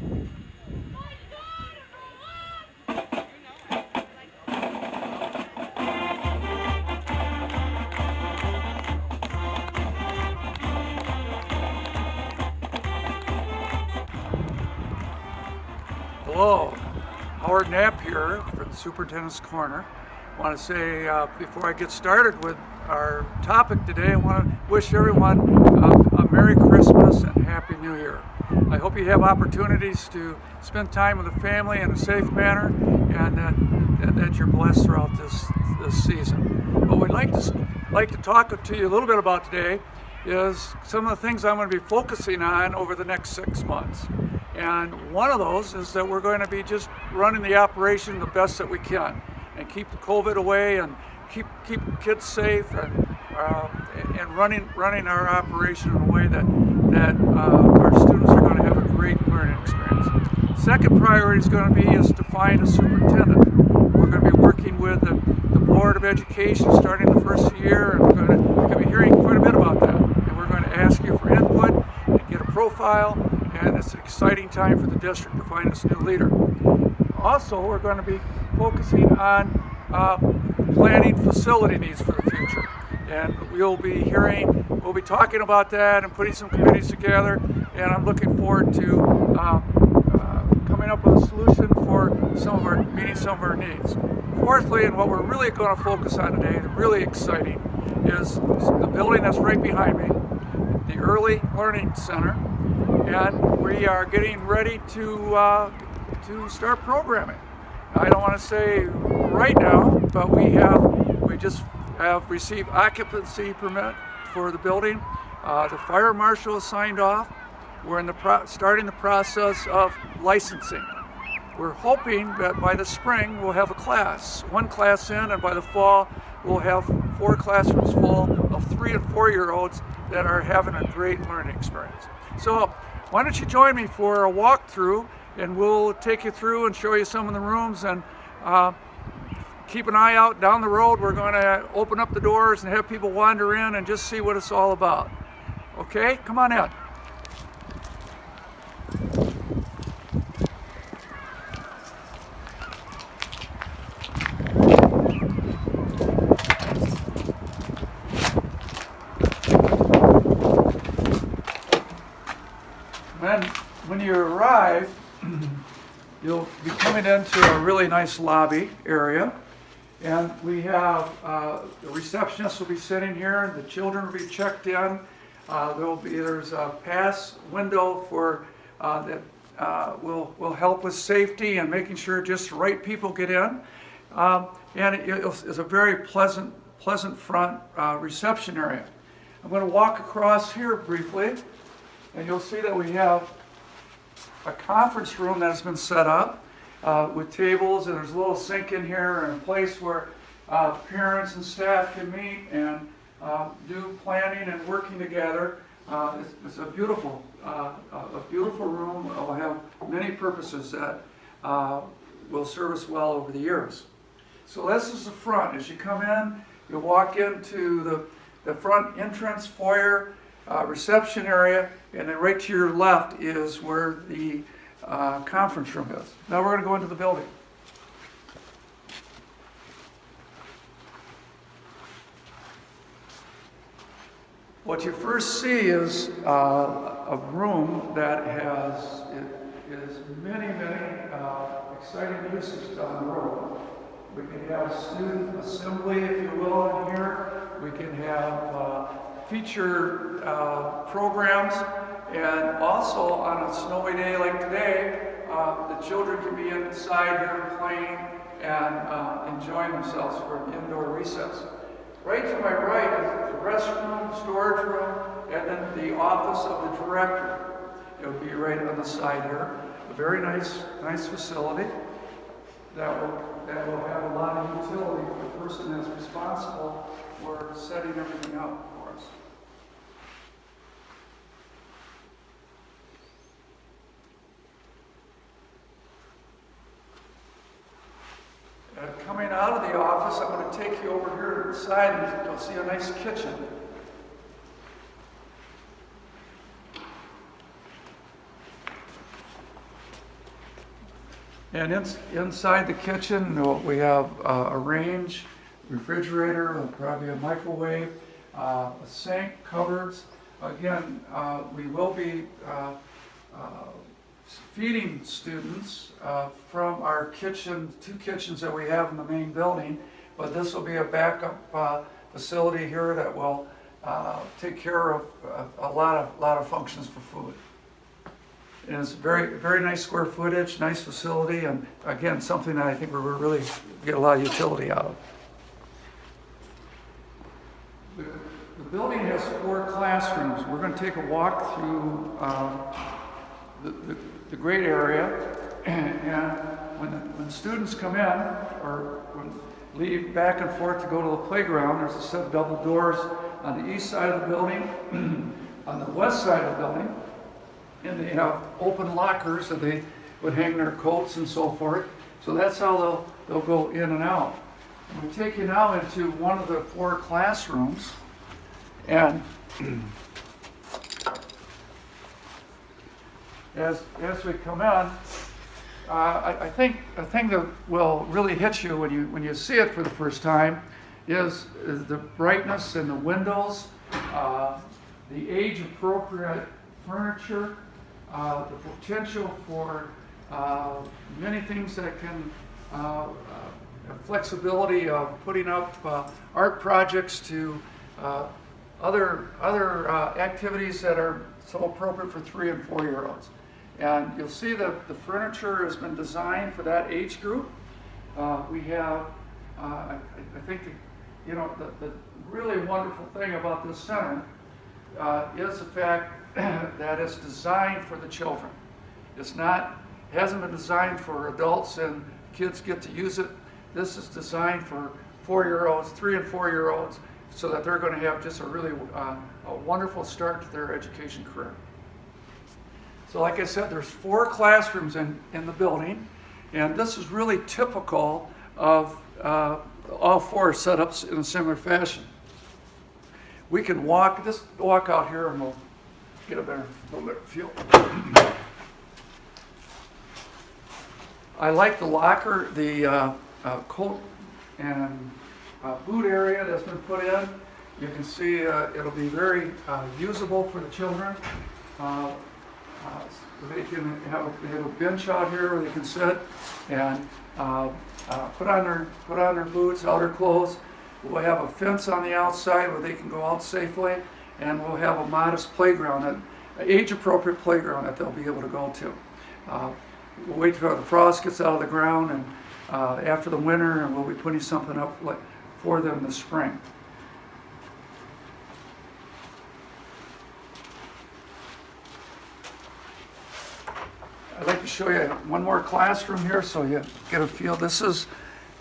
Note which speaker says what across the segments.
Speaker 1: Hello, Howard Knapp here for the Superintendent's Corner. I want to say before I get started with our topic today, I want to wish everyone a Merry Christmas and Happy New Year. I hope you have opportunities to spend time with the family in a safe manner, and that you're blessed throughout this season. What we'd like to talk to you a little bit about today is some of the things I'm going to be focusing on over the next 6 months. And one of those is that we're going to be just running the operation the best that we can and keep the COVID away and keep kids safe and running our operation in a way that our students are going to have a great learning experience. Second priority is going to be to find a superintendent. We're going to be working with the Board of Education starting the first year, and we're going to be hearing quite a bit about that. And we're going to ask you for input and get a profile. And it's an exciting time for the district to find this new leader. Also, we're going to be focusing on planning facility needs for the future. And we'll be talking about that and putting some committees together. And I'm looking forward to coming up with a solution for meeting some of our needs. Fourthly, and what we're really going to focus on today, really exciting, is the building that's right behind me, the Early Learning Center. And we are getting ready to start programming. I don't want to say right now, but we just have received occupancy permit for the building. The fire marshal is signed off. We're starting the process of licensing. We're hoping that by the spring we'll have one class in, and by the fall we'll have 4 classrooms full of 3 and 4-year-olds that are having a great learning experience. So why don't you join me for a walkthrough, and we'll take you through and show you some of the rooms, and keep an eye out down the road. We're going to open up the doors and have people wander in and just see what it's all about. Okay, come on in. When you arrive, you'll be coming into a really nice lobby area, and we have the receptionist will be sitting here, and the children will be checked in. There's a pass window for that will help with safety and making sure just the right people get in. And it's a very pleasant front reception area. I'm going to walk across here briefly, and you'll see that we have a conference room that has been set up with tables, and there's a little sink in here and a place where parents and staff can meet and do planning and working together. It's a beautiful room. It will have many purposes that will serve us well over the years. So this is the front. As you come in, you'll walk into the front entrance foyer reception area, and then right to your left is where the conference room is. Now we're going to go into the building. What you first see is a room that is many exciting uses down the road. We can have student assembly, if you will, in here. We can have feature programs, and also on a snowy day like today, the children can be inside here playing and enjoying themselves for an indoor recess. Right to my right is the restroom, storage room, and then the office of the director. It'll be right on the side here. A very nice facility that will have a lot of utility for the person that's responsible for setting everything up for us. Coming out of the office, I'm going to take you over here to the side, and you'll see a nice kitchen. And inside the kitchen, we have a range, refrigerator, probably a microwave, a sink, cupboards. Again, we will be feeding students from our kitchen, 2 kitchens that we have in the main building, but this will be a backup facility here that will take care of a lot of functions for food. And it's very nice square footage, nice facility, and again, something that I think we're really get a lot of utility out of. The building has 4 classrooms. We're going to take a walk through the great area, and when students come in or leave back and forth to go to the playground, there's a set of double doors on the east side of the building, on the west side of the building, and they have open lockers that they would hang their coats and so forth. So that's how they'll go in and out. And we take you now into one of the 4 classrooms, and as we come in, I think a thing that will really hit you when you see it for the first time is the brightness in the windows, the age-appropriate furniture, the potential for many things that can flexibility of putting up art projects to other activities that are so appropriate for 3- and 4-year-olds. And you'll see that the furniture has been designed for that age group. We have, I think, the really wonderful thing about this center is the fact that it's designed for the children. Hasn't been designed for adults and kids get to use it. This is designed for 4-year-olds, 3- and 4-year-olds, so that they're going to have just a really a wonderful start to their education career. So like I said, there's 4 classrooms in the building, and this is really typical of all 4 setups in a similar fashion. We can walk out here and we'll get a little better feel. I like the locker, the coat and boot area that's been put in. You can see it'll be very usable for the children. They have a bench out here where they can sit and put on their boots, outer clothes. We'll have a fence on the outside where they can go out safely, and we'll have a modest playground, an age-appropriate playground that they'll be able to go to. We'll wait till the frost gets out of the ground, and after the winter, and we'll be putting something up for them this spring. I'd like to show you one more classroom here so you get a feel. This is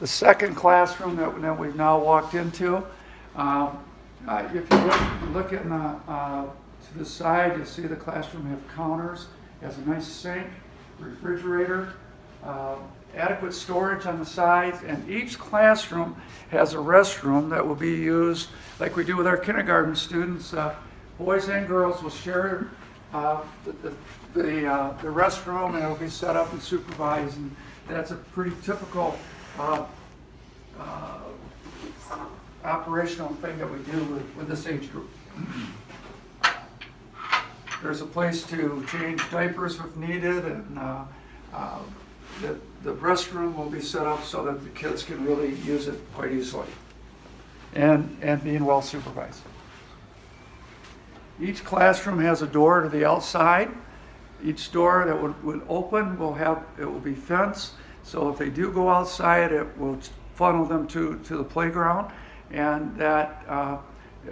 Speaker 1: the second classroom that we've now walked into. If you look in to the side, you'll see the classroom have counters. It has a nice sink, refrigerator, adequate storage on the sides, and each classroom has a restroom that will be used like we do with our kindergarten students. Boys and girls will share the restroom, and it will be set up and supervised, and that's a pretty typical operational thing that we do with this age group. There's a place to change diapers if needed, and the restroom will be set up so that the kids can really use it quite easily and being well supervised. Each classroom has a door to the outside. Each door that would open it will be fenced, so if they do go outside, it will funnel them to the playground, and that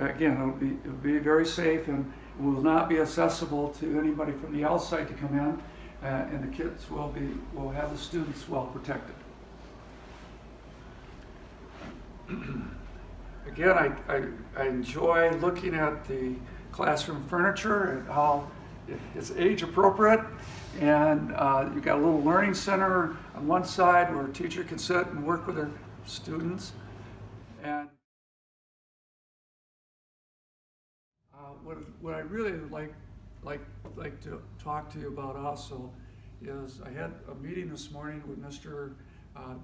Speaker 1: again it'll be very safe and will not be accessible to anybody from the outside to come in, and the kids will have the students well protected. Again, I enjoy looking at the classroom furniture and how it's age appropriate, and you've got a little learning center on one side where a teacher can sit and work with their students. And what I really like to talk to you about also is I had a meeting this morning with Mr.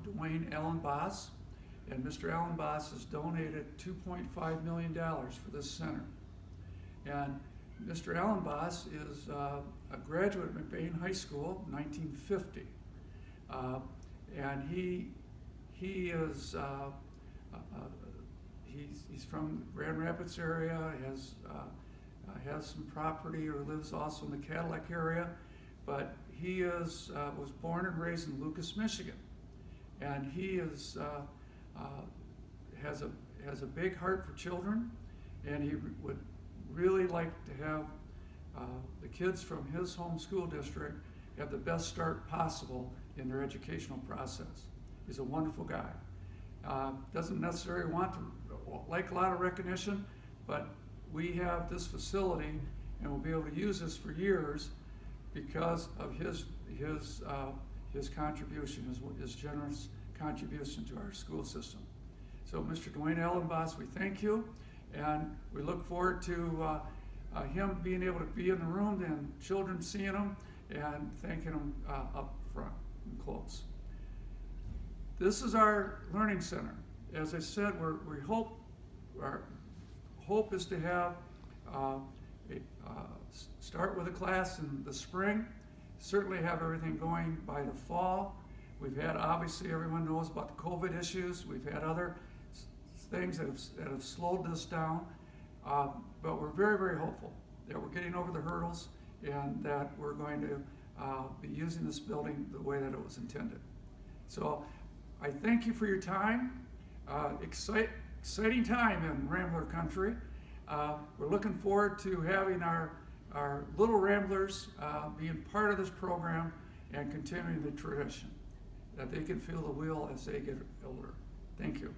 Speaker 1: Dwayne Allenboss, and Mr. Allenboss has donated $2.5 million for this center. And Mr. Allenboss is a graduate of McBain High School, 1950, and he's from Grand Rapids area, has some property, or lives also in the Cadillac area, but he was born and raised in Lucas, Michigan, and he has a big heart for children, and he would really like to have the kids from his home school district have the best start possible in their educational process. He's a wonderful guy. Doesn't necessarily want to like a lot of recognition, but we have this facility and we'll be able to use this for years because of his contribution, his generous contribution to our school system. So Mr. Dwayne Allenboss, we thank you, and we look forward to him being able to be in the room and children seeing him and thanking him up front and close. This is our learning center. As I said, our hope is to have start with a class in the spring, certainly have everything going by the fall. We've had, obviously, everyone knows about the COVID issues. We've had other things that have slowed this down, but we're very, very hopeful that we're getting over the hurdles and that we're going to be using this building the way that it was intended. So I thank you for your time. Exciting time in Rambler country. We're looking forward to having our little Ramblers being part of this program and continuing the tradition, that they can feel the wheel as they get older. Thank you.